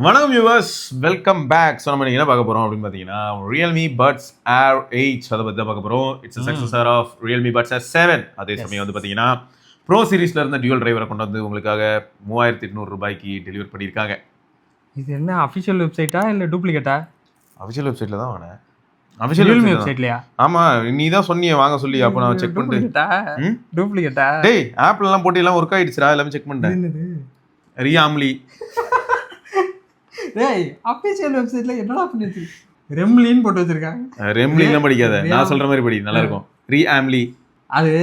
வணக்கம் viewers, welcome back. So நம்ம என்ன பார்க்க போகிறோம் அப்படின்னு பார்த்தீங்கன்னா ரியல்மி பட்ஸ் ஏர் 8 அதை பற்றி தான் பார்க்க போகிறோம். It's successor of Realme Buds Air 7. அதே சமயம் வந்து பார்த்தீங்கன்னா ப்ரோ சீரீஸில் இருந்த டியூல் டிரைவரை கொண்டு வந்து உங்களுக்காக 3800 ரூபாய்க்கு டெலிவரி பண்ணியிருக்காங்க. இது என்ன அஃபிஷியல் வெப்சைட்டா இல்லை டூப்ளிகேட்டா? அஃபிஷியல் வெப்சைட்டில் தான் வாங்கினேன். அஃபிஷியல் வெப்சைட்லையா? ஆமாம், நீ தான் சொன்னியே வாங்க சொல்லி. அப்போ நான் செக் பண்ணிட்டு டூப்ளிகேட்டா டேய் ஆப்லலாம் போட்டு எல்லாம் ஒர்க் ஆகிடுச்சுடா, எல்லாமே செக் பண்ணிட்டேன். ரியாம்லி டேய் அஃபிஷியல் வெப்சைட்ல என்னடா பண்ணி வச்சிருக்க? ரெம்லின்னு போட்டு வச்சிருக்காங்க. ரெம்லிலாம் படிக்காத, நான் சொல்ற மாதிரி படி, நல்லா இருக்கும். ரியாம்லி அது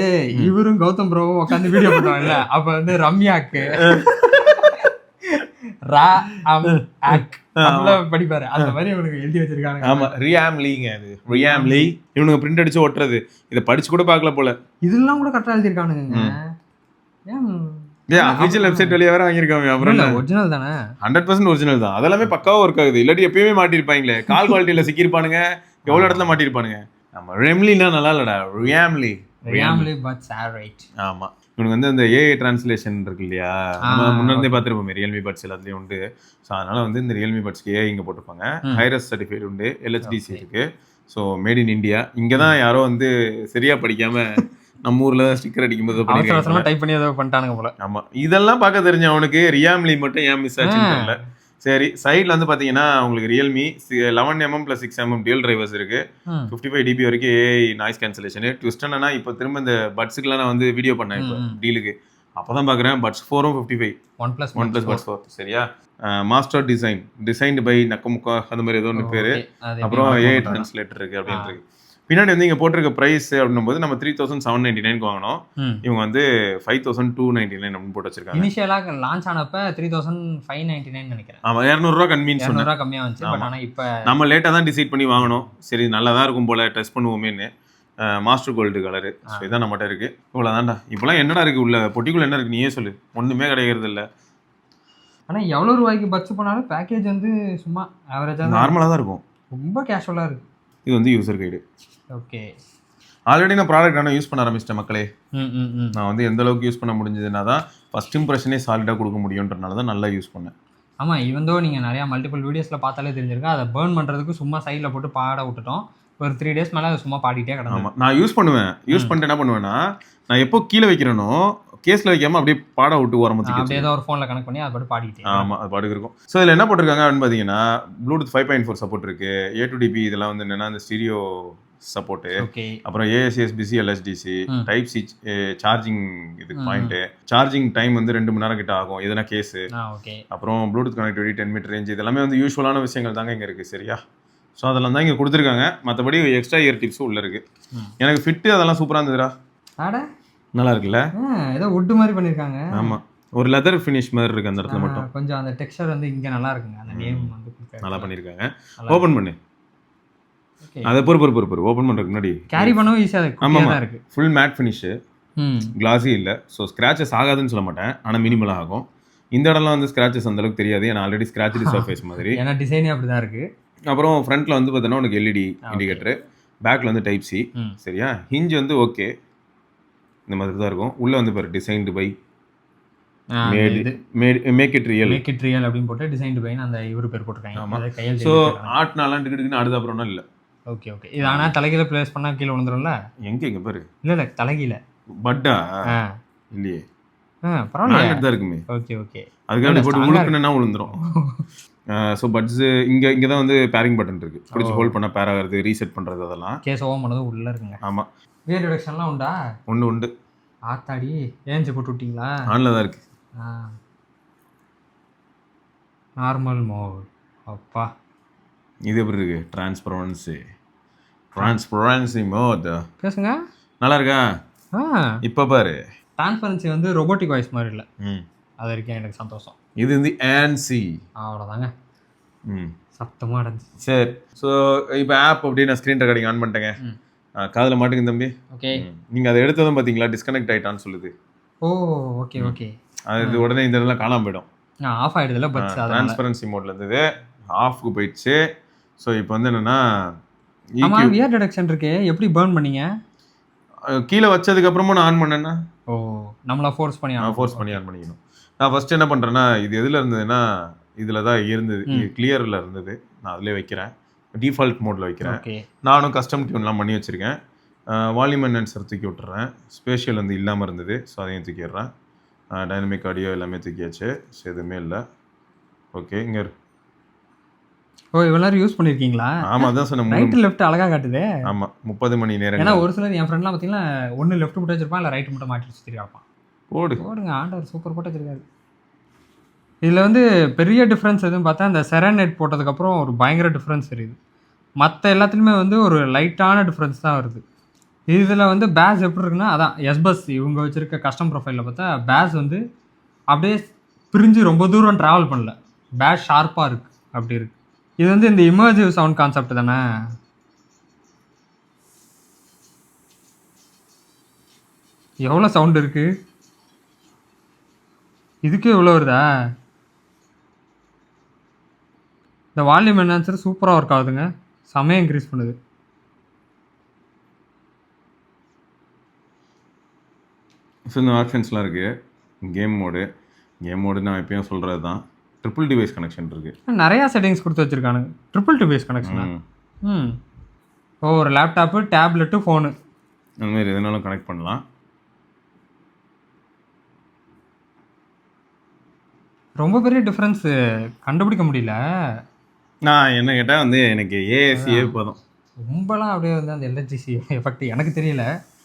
இவரும் கௌதம் ப்ரோவும் உட்காந்து வீடியோ பண்ணுவாங்கல்ல, அப்ப வந்து ரம்யாக்கு ரா அம் ஆக் அப்படிலாம் படிப்பாரு. அந்த மாதிரி இவனுக்கு எழுதி வச்சிருக்காங்க. ஆமா, ரியாம்லிங்க. அது ரியாம்லி இவனுக்கு பிரிண்ட் அடிச்சு ஒட்டுறது. இதை படிச்சு கூட பார்க்கல போல. இதெல்லாம் கூட கரெக்டா எழுதிருக்கானுங்க. ஏன் அஃபிஷியல் வெப்சைட் வழியா வேற வாங்கியிருக்காங்க. அப்புறம் ஒரிஜினல் தானே? 100% ஒரிஜினல் தான். அதெல்லாமே பக்காவா ஒர்க் ஆகுது. இல்லாட்டி எப்பயுமே மாட்டிருப்பாங்களே, கால் குவாலிட்டியில சிக்கிருப்பானுங்க, எவ்வளவு இடத்துல மாட்டிருப்பானுங்க. நம்ம ரெம்லினா நல்லா இல்லடா, ரியாம்லி பட்ஸ் ஏர் 8. ஆமா, இவனுக்கு வந்து அந்த ஏஐ டிரான்ஸ்லேஷன் இருக்கு இல்லையா, நம்ம முன்னாடியே பார்த்துருப்போமே ரியல்மி பட்ஸ் எல்லாத்துலேயும் உண்டு. ஸோ அதனால வந்து இந்த ரியல்மி பட்ஸ்க்கு ஏஐ இங்கே போட்டிருப்பாங்க. ஹைரஸ் சர்டிஃபைட் உண்டு, LHDC இருக்கு. So made in India. இங்கே தான் யாரோ வந்து சரியா படிக்காம நம்ம ஊர்ல ஸ்டிக்கர் அடிக்கும்போது டைப் பண்ணி ஏதோ பண்ணிட்டானுங்க போல. ஆமா, இதெல்லாம் பார்க்க தெரிஞ்ச அவனுக்கு ரியாம்லி மட்டும் ஏன் மிஸ் ஆச்சுன்னு தெரியல. சரி, சைட்ல வந்து பாத்தீங்கன்னா உங்களுக்கு Realme 11mm + 6mm dual drivers இருக்கு. 55 dB வரைக்கும் ஏஐ நாய்ஸ் கேன்சலேஷன். ட்விஸ்ட் என்னன்னா, இப்போ திரும்ப இந்த பட்ஸுக்குலாம் நான் வந்து வீடியோ பண்ணேன் இப்போ டீலுக்கு. அப்பதான் பாக்குறேன் பட்ஸ் 4 55 OnePlus பட்ஸ் 4. சரியா, மாஸ்டர் டிசைன்டு பை நக்கமுக்கா அந்த மாதிரி ஏதோ ஒன்று பேரு. அப்புறம் ஏஐ டிரான்ஸ்லேட்டர் இருக்கு அப்படின்னு இருக்கு. பின்னாடி வந்து இங்க போட்டிருக்க பிரைஸ் அப்படின்னும் போது நம்ம 3799 வாங்கினோம். இவங்க வந்து 5299 அப்படின்னு போட்டு வச்சிருக்காங்க. இனிஷியலா லான்ச் ஆனப்ப 3599 நினைக்கிறேன். ஆமா, 200 ரூபா கன்வீன்ஸ், 200 ரூபா கம்மியா வந்துச்சு. பட் ஆனா இப்ப நம்ம லேட்டா தான் டிசைட் பண்ணி வாங்கணும். சரி நல்லா தான் இருக்கும் போல, டெஸ்ட் பண்ணுவோமேன்னு. Master gold colour. ஸோ இதான் நம்மகிட்ட இருக்கு. இவ்வளோதான்டா. இப்போலாம் என்னடா இருக்கு உள்ள பொட்டிக்குள்ள, என்ன இருக்கு நீயே சொல்லு. ஒண்ணுமே கிடைக்கிறது இல்லை. ஆனா எவ்வளவு ரூபாய்க்கு பட்ஸ் பண்ணாலும் பேக்கேஜ் வந்து சும்மா ஆவரேஜா நார்மலா தான் இருக்கும். ரொம்ப கேஷுவலா இருக்கு. இது வந்து யூசர் கைடு. ஓகே, ஆல்ரெடி நான் ப்ராடக்ட் ஆனால் யூஸ் பண்ண ஆரம்பிச்சிட்டேன் மக்களே. நான் வந்து எந்த அளவுக்கு யூஸ் பண்ண முடிஞ்சதுன்னா தான் ஃபர்ஸ்ட் இம்ப்ரெஷனே சாலிடாக கொடுக்க முடியுன்றனால தான் நல்லா யூஸ் பண்ணேன். ஆமாம், ஈவன் தோ நீங்கள் நிறையா மல்டிபிள் வீடியோஸில் பார்த்தாலே தெரிஞ்சிருக்கா, அதை பேர்ன் பண்ணுறதுக்கு சும்மா சைடில் போட்டு பாட விட்டுட்டோம். ஒரு 3 days மேலே அதை சும்மா பாடிட்டே கிடக்கும். ஆமாம், நான் யூஸ் பண்ணுவேன். யூஸ் பண்ணிட்டு என்ன பண்ணுவேன்னா, நான் எப்போ கீழே வைக்கிறேனோ கேஸில் வைக்காம அப்படியே பாட விட்டு ஓரமுத்தி அப்படியே ஏதோ ஒரு ஃபோனில் கனெக்ட் பண்ணி அதை பாட்டு பாடிட்டேன். ஆமாம், அது பாட்டுக்கு இருக்கும். ஸோ இதில் என்ன போட்டிருக்காங்க அப்படின்னு பார்த்தீங்கன்னா, ப்ளூடூத் 5.4 சப்போர்ட் இருக்கு. A2DP இதெல்லாம் வந்து என்னன்னா அந்த ஸ்டீரியோ சப்போர்ட். அப்புறம் ASUSBC LHDC type C charging இதுக்கு பாயிண்ட். சார்ஜிங் டைம் வந்து 2 மணி நேரம் கிட்ட ஆகும் எதனா கேஸ். அப்புறம் ப்ளூடூத் கனெக்டிவிட்டி 10 மீட்டர் ரேஞ்ச். இதெல்லாமே வந்து யூஸ்வலான விஷயங்கள் தாங்க இங்கே இருக்குது. சரியா, ஸோ அதெல்லாம் தான் இங்கே கொடுத்துருக்காங்க. மற்றபடி எக்ஸ்ட்ரா இயர் டிப்ஸும் உள்ள இருக்கு. எனக்கு ஃபிட்டு அதெல்லாம் சூப்பராக இருந்ததுடா. நல்லா இருக்குல்ல, ஏதோ வுட் மாதிரி பண்ணியிருக்காங்க. ஆமாம், ஒரு லெதர் ஃபினிஷ் மாதிரி இருக்கு அந்த இடத்துல மட்டும். கொஞ்சம் அந்த டெக்ஸ்சர் வந்து இங்கே நல்லா இருக்குங்க. அந்த நேம் வந்து நல்லா பண்ணியிருக்காங்க. ஓப்பன் பண்ணு. அதை பொறு ஓப்பன் பண்ணுறதுக்கு முன்னாடி கேரி பண்ணவும் ஈஸியாக தான் இருக்கு. ஃபுல் மேட் ஃபினிஷ், கிளாஸி இல்லை. ஸோ ஸ்க்ராச்சஸ் ஆகாதுன்னு சொல்ல மாட்டேன், ஆனால் மினிமலாக ஆகும். இந்த இடம்லாம் வந்து ஸ்க்ராச்சஸ் அந்த அளவுக்கு தெரியாது, ஏன்னா ஆல்ரெடி ஸ்க்ராட்ச் சர்ஃபேஸ் மாதிரி. ஏன்னா டிசைனே அப்படி தான் இருக்கு. அப்புறம் ஃப்ரண்ட்ல வந்து பார்த்தீங்கன்னா உனக்கு LED இண்டிகேட்டர், பேக்ல வந்து டைப் சி. சரியா, ஹிஞ்ச் வந்து ஓகே இந்த மாதிரி தான் இருக்கும். உள்ள வந்து பாரு designed by make it real அப்படின்னு போட்டு டிசைன்டு பை அந்த இவரு பேர் போட்டிருக்காங்க. ஸோ ஆட்னாலாம் டிக்கெட்டுக்குன்னு அடுத்த அப்புறம்னா இல்லை. ஓகே ஓகே, இது ஆனால் தலைகீழ ப்ளேஸ் பண்ணால் கீழே விழுந்துரும்ல. எங்கே பாரு. இல்லை தலைகீழ பட்டா இல்லையே, பரவாயில்ல தான் இருக்குமே. ஓகே ஓகே, அதுக்காக போட்டு உழுக்குன்னா விழுந்துரும். ஸோ பட்ஸ் இங்கே தான் வந்து பேரிங் பட்டன் இருக்கு. பிடிச்சி ஹோல்ட் பண்ண பேர் ஆகிறது, ரீசெட் பண்ணுறது, அதெல்லாம் கேஸ் ஓவன் பண்ணது உள்ள இருக்குங்க. ஆமாம், வியர் ரிடக்ஷன்லாம் உண்டா? உண்டு. ஆத்தாடி ஏஞ்சி போட்டு விட்டீங்களா? ஆன்ல தான் இருக்கு. Normal mode. அப்பா, இது எப்படி இருக்கு? டிரான்ஸ்பரன்சி மோட் பேசுங்க. நல்லா இருக்கா? இப்போ பாரு, டிரான்ஸ்பரன்சி வந்து ரோபோட்டிக் வாய்ஸ் மாதிரி இல்லை. அது வரைக்கும் எனக்கு சந்தோஷம். இது வந்து ANC அவ்வளோதாங்க. சத்தமாக அடைஞ்சு. சரி, ஸோ இப்போ ஆப் அப்படியே நான் ஸ்க்ரீன் ரெக்கார்டிங் ஆன் பண்ணிட்டேங்க. காதில் மாட்டுங்க தம்பி. ஓகே, நீங்கள் அதை எடுத்ததும் பார்த்தீங்களா டிஸ்கனெக்ட் ஆகிட்டான்னு சொல்லுது. ஓ ஓகே ஓகே, அது உடனே இந்த இதெல்லாம் காணாமல் போயிடும். Of ஆகிடுதுல puts. டிரான்ஸ்பரன்சி மோட்ல இருந்தது, ஆஃப்க்கு போயிடுச்சு. ஸோ இப்போ வந்து என்னன்னா வியர் டிடெக்ஷன் இருக்கு. எப்படி பர்ன் பண்ணீங்க? கீழே வச்சதுக்கு அப்புறமா நான் ஆன் பண்ணேன்னா நம்மளா ஃபோர்ஸ் பண்ணி ஆன் பண்ணிக்கணும். நான் ஃபர்ஸ்ட் என்ன பண்றேன்னா, இது எதுல இருந்ததுன்னா இதில் தான் இருந்தது, கிளியரில் இருந்தது. நான் அதிலே வைக்கிறேன், டிஃபால்ட் மோடில் வைக்கிறேன். ஓகே. நானும் கஸ்டம் டியூன்லாம் பண்ணி வச்சுருக்கேன். வால்யூம் என்ஹான்சர் தூக்கி விட்டுறேன். ஸ்பேஷியல் வந்து இல்லாமல் இருந்தது, ஸோ அதையும் தூக்கிடுறேன். டைனமிக் ஆடியோ எல்லாமே தூக்கியாச்சு, ஸோ எதுவுமே இல்லை. ஓகே, இங்கே ஓ இவ்வளோ நேரம் யூஸ் பண்ணியிருக்கீங்களா? ஆமாம், அதான் சொன்னேன். ரைட்டு லெஃப்ட் அழகாக காட்டுது. ஆமாம், 30 மணி நேரம். ஏன்னா ஒரு சிலர் என் ஃப்ரெண்ட்லாம் பார்த்தீங்கன்னா ஒன்று லெஃப்ட் மட்டும் வச்சிருப்பான், இல்லை ரைட்டு மட்டும் மாட்டி வச்சு இருப்பான். போடுங்க, ஆண்டவர் சூப்பர் போட்டு வச்சிருக்காரு. இதில் வந்து பெரிய டிஃப்ரென்ஸ் எதுவும் பார்த்தா இந்த செரனேட் போட்டதுக்கப்புறம் ஒரு பயங்கர டிஃப்ரென்ஸ் தெரியுது. மற்ற எல்லாத்துலேயுமே வந்து ஒரு லைட்டான டிஃப்ரென்ஸ் தான் வருது. இதில் வந்து பேஸ் எப்படி இருக்குன்னா, அதான் எஸ்பஸ் இவங்க வச்சுருக்க கஸ்டம் ப்ரொஃபைலில் பார்த்தா பேஸ் வந்து அப்படியே பிரிஞ்சு ரொம்ப தூரம் ட்ராவல் பண்ணல, பேஸ் ஷார்ப்பாக இருக்குது, அப்படி இருக்குது. இது வந்து இந்த இமர்சிவ் சவுண்ட் கான்செப்ட் தானே. எவ்வளோ சவுண்ட் இருக்குது இதுக்கே இவ்வளோ வருதா? இந்த வால்யூம் என்ஹான்சர் சூப்பராக ஒர்க் ஆகுதுங்க, செமையாக இன்க்ரீஸ் பண்ணுது. ஸோ இந்த ஆப்ஷன்ஸ்லாம் இருக்குது. கேம் மோடு நான் எப்பயும் சொல்கிறது தான். ட்ரிபிள் டிவைஸ் கனெக்ஷன் இருக்குது. நிறையா செட்டிங்ஸ் கொடுத்து வச்சுருக்கானுங்க. Triple device கனெக்ஷனா? ஒரு லேப்டாப்பு, டேப்லெட்டு, ஃபோனு அந்த மாதிரி எதுனாலும் கனெக்ட் பண்ணலாம். ரொம்ப பெரிய டிஃப்ரென்ஸு கண்டுபிடிக்க முடியல. நான் என்ன கேட்டால் வந்து எனக்கு ஏஎஸ்சியே போதும். ரொம்பலாம் அப்படியே வந்து அந்த எல்ஹெச்சி எஃபெக்ட் எனக்கு தெரியல.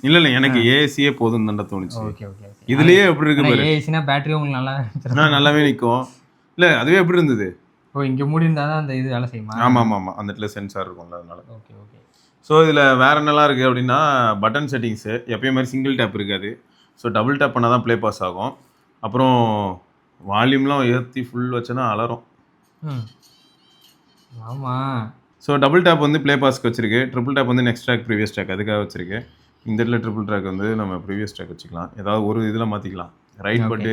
இல்லை எனக்கு ஏஎஸ்சியே போதும் தான் தோணுச்சு. ஓகே. இதுலேயே எப்படி இருக்கு பாரு. ஏஎஸ்சினா பேட்டரி உங்களுக்கு நல்லாவே நிற்கும். இல்லை அதுவே எப்படி இருந்தது? இங்கே மூடி இருந்தால் தான் அந்த இது வேலை செய்யுமா? ஆமாம், அந்த இடத்துல சென்சார் இருக்கும்ல, அதனால. ஓகே. ஸோ இதில் வேறு என்னலாம் இருக்குது அப்படின்னா, பட்டன் செட்டிங்ஸு எப்பயும் மாதிரி சிங்கிள் டேப் இருக்காது. ஸோ டபுள் டேப் பண்ணால் தான் ப்ளே பாஸ் ஆகும். அப்புறம் வால்யூம்லாம் ஏற்றி ஃபுல் வச்சோன்னா அலரும். ஆமாம். ஸோ டபுள் டேப் வந்து ப்ளே பாஸ்க்கு வச்சிருக்கு, ட்ரிபிள் டேப் வந்து நெக்ஸ்ட் ட்ராக் ப்ரீவியஸ் ட்ராக் அதுக்காக வச்சிருக்கு. இந்த இடத்துல ட்ரிபிள் ட்ராக் வந்து நம்ம ப்ரீவியஸ் ட்ராக் வச்சுக்கலாம், ஏதாவது ஒரு இதில் மாற்றிக்கலாம், ரைட் பட்டு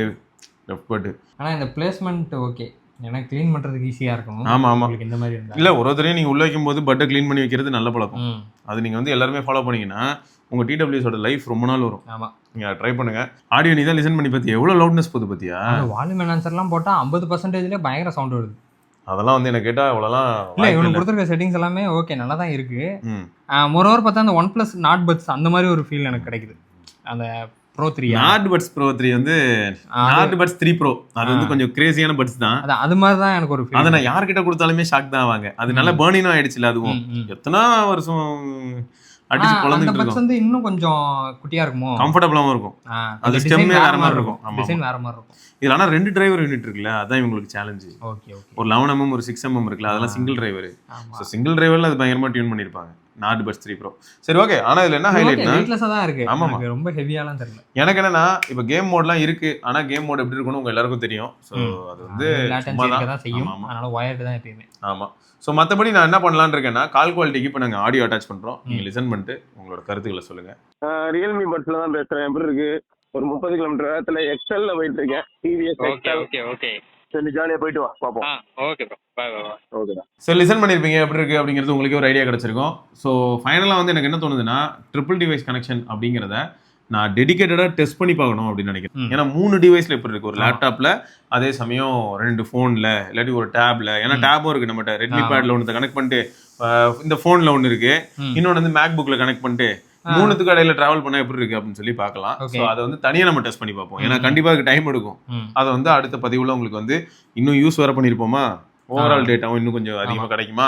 லெஃப்ட் பட்டு. ஆனால் இந்த பிளேஸ்மெண்ட் ஓகே, எனக்கு க்ளீன் பண்ணுறதுக்கு ஈஸியாக இருக்கும். ஆமாம். இந்த மாதிரி இருந்தால் இல்லை, ஒரு தடவையும் நீங்கள் உள்ளே வைக்கும்போது பட்டை க்ளீன் பண்ணி வைக்கிறது நல்ல பழக்கம். அது நீங்கள் வந்து எல்லாருமே ஃபாலோ பண்ணிங்கன்னா உங்கள் டிடபிள்யூஸோட லைஃப் ரொம்ப நாள் வரும். ஆமாம், நீங்கள் ட்ரை பண்ணுங்கள். ஆடியோ நீ தான் லிசன் பண்ணி பார்த்தி எவ்வளோ லவுட்னஸ் போகுது பார்த்தியா? வால்யூம் என்ஹான்சர்லாம் போட்டால் 50%லேயே பயங்கர சவுண்ட் வருது. அதெல்லாம் வந்து என்ன கேட்டால் அவ்வளோலாம் இல்லை, இவனுக்கு கொடுத்துருக்க செட்டிங்ஸ் எல்லாமே ஓகே, நல்லா தான் இருக்குது. மொரோவர் பார்த்தா அந்த OnePlus நாட் பட்ஸ் அந்த மாதிரி ஒரு ஃபீல் எனக்கு கிடைக்குது. அந்த Pro 3 நாட் பட்ஸ் Pro 3 வந்து நாட் பட்ஸ் 3 Pro அது வந்து கொஞ்சம் கிரேசியான பட்ஸ் தான். அது மாதிரி தான் எனக்கு ஒரு ஃபீல். அதை நான் யார்கிட்ட கொடுத்தாலுமே ஷாக் தான் ஆவாங்க. அது நல்ல பர்னினும் ஆயிடுச்சுல, அதுவும் எத்தனை வருஷம் அடிச்சு குழந்தைட்டு இருக்கும். பட்ஸ் வந்து இன்னும் கொஞ்சம் குட்டியா இருக்குமோ, கம்ஃபர்டபுளாவும் இருக்கும். அது ஸ்டெம்மே வேற மாதிரி இருக்கும். டிசைன் வேற மாதிரி இருக்கும். இதுல ஆனா 2 டிரைவர் யூனிட் இருக்குல்ல, அதான் இவங்களுக்கு சேலஞ்சு. ஓகே. ஒரு 11mm ஒரு 6mm இருக்குல்ல, அதெல்லாம் சிங்கிள் டிரைவர். ஸோ சிங்கிள் டிரைவர்ல அது பயங்கரமா டியூன் பண்ணிருப்பாங்க நாட் பட்ஸ் 3 Pro. சரி, ஓகே. ஆனா இதுல என்ன ஹைலைட்னா வெயிட்லெஸ்ஸா தான் இருக்கு. ஆமா, ரொம்ப ஹெவியாலாம் தெரியல எனக்கு. என்னன்னா இப்போ கேம் மோட்லாம் இருக்கு, ஆனா கேம் மோட் எப்படி இருக்கும்னு உங்க எல்லாருக்கும் தெரியும். ஸோ அது வந்து சும்மா தான் செய்யும், அதனால வயர்டு தான் எப்பயுமே. ஆமா. ஸோ மற்றபடி நான் என்ன பண்ணலான்னு இருக்கேன்னா, கால் குவாலிட்டிக்கு இப்போ நாங்கள் ஆடியோ அட்டாச் பண்ணுறோம். நீங்கள் லிசன் பண்ணிட்டு உங்களோட கருத்துக்களை சொல்லுங்கள். ரியல்மி பட்ஸில் தான் பேசுகிறேன். எப்படி இருக்கு? ஒரு 30 கிலோமீட்டர் வேகத்தில் எக்ஸல்ல போயிட்டு இருக்கேன். டிவிஎஸ் எக்ஸல். ஓகே. சரி, ஜாலியாக போயிட்டு வா, பார்ப்போம். Okay bro, bye. ஓகேடா. ஸோ லிசன் பண்ணியிருப்பீங்க, எப்படி இருக்குது அப்படிங்கிறது உங்களுக்கு ஒரு ஐடியா கிடச்சிருக்கும். ஸோ ஃபைனலாக வந்து எனக்கு என்ன தோணுதுன்னா, ட்ரிபிள் டிவைஸ் கனெக்ஷன் அப்படிங்கிறத நான் டெடிகேட்டடாக டெஸ்ட் பண்ணி பார்க்கணும் அப்படின்னு நினைக்கிறேன். ஏன்னா 3 டிவைஸில் எப்படி இருக்குது, ஒரு லேப்டாப்பில், அதே சமயம் 2 ஃபோனில், இல்லாட்டி ஒரு டேப்ல. ஏன்னா டேபும் இருக்குது நம்மகிட்ட. ரெட்மி பேட்ல ஒன்று கனெக்ட் பண்ணிட்டு, இந்த ஃபோனில் ஒன்று இருக்குது, இன்னொன்று வந்து மேக் புக்கில் கனெக்ட் பண்ணிட்டு, 3த்துக்கு இடையில டிராவல் பண்ணால் எப்படி இருக்குது அப்படின்னு சொல்லி பார்க்கலாம். ஸோ அதை வந்து தனியாக நம்ம டெஸ்ட் பண்ணி பார்ப்போம். ஏன்னா கண்டிப்பாக அதுக்கு டைம் எடுக்கும். அதை வந்து அடுத்த பதிவில் உங்களுக்கு வந்து இன்னும் யூஸ் வர பண்ணியிருப்போமா, ஓவரால் டேட்டாவும் இன்னும் கொஞ்சம் அதிகமாக கிடைக்குமா,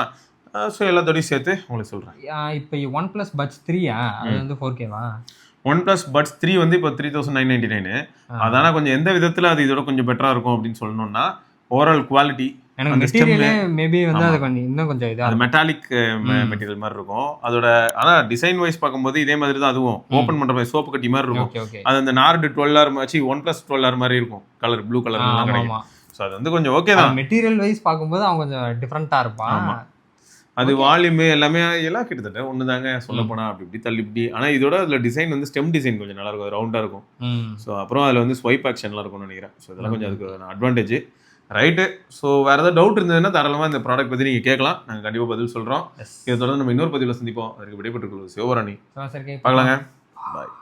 ஸோ எல்லாத்தோடையும் சேர்த்து உங்களுக்கு சொல்கிறேன். இப்போ OnePlus Buds 3 அது வந்து 4K-வா? OnePlus Buds 3 வந்து இப்போ 3999. அதான கொஞ்சம் எந்த விதத்தில் அது இதோட கொஞ்சம் பெட்டராக இருக்கும் அப்படின்னு சொல்லணும்னா, ஓவரால் குவாலிட்டி, எனக்கு மெட்டீரியலே மேபி வந்து அது கொஞ்சம் இன்னும் கொஞ்சம் இதா, அது மெட்டாலிக் மெட்டீரியல் மாதிரி இருக்கும் அதோட. ஆனா டிசைன் வைஸ் பார்க்கும்போது இதே மாதிரி தான் அதுவும் ஓபன் பண்ற மாதிரி சோப்பு கட்டி மாதிரி இருக்கும். அது அந்த நார்டு 12R ஆச்சு, OnePlus 12R மாதிரி இருக்கும், கலர் ப்ளூ கலர் எல்லாம் கிடைக்கும். ஸோ அது வந்து கொஞ்சம் ஓகே தான். மெட்டீரியல் வைஸ் பார்க்கும்போது அவன் கொஞ்சம் டிஃப்ரெண்டா இருப்பான். அது வால்யூம் எல்லாமே எல்லாம் கிட்டத்தட்ட ஒன்று தாங்க சொல்ல போனா, அப்படி இப்படி தள்ளி இப்படி. ஆனால் இதோட அதில் டிசைன் வந்து ஸ்டெம் டிசைன் கொஞ்சம் நல்லா இருக்கும், ரவுண்டாக இருக்கும். ஸோ அப்புறம் அதில் வந்து ஸ்வைப் ஆக்ஷன்லாம் இருக்கும்னு நினைக்கிறேன். ஸோ இதெல்லாம் கொஞ்சம் அதுக்கு அட்வான்டேஜ். ரைட்டு. ஸோ வேறு ஏதாவது டவுட் இருந்ததுன்னா தாராளமாக இந்த ப்ராடக்ட் பற்றி நீங்கள் கேட்கலாம், நாங்கள் கண்டிப்பாக பதில் சொல்கிறோம். இதை தொடர்ந்து நம்ம இன்னொரு பதிவில் சந்திப்போம். அதுக்கு விடைபெற்றுக் கொள்வது சிவபரணி. பார்க்கலாங்க. பாய்.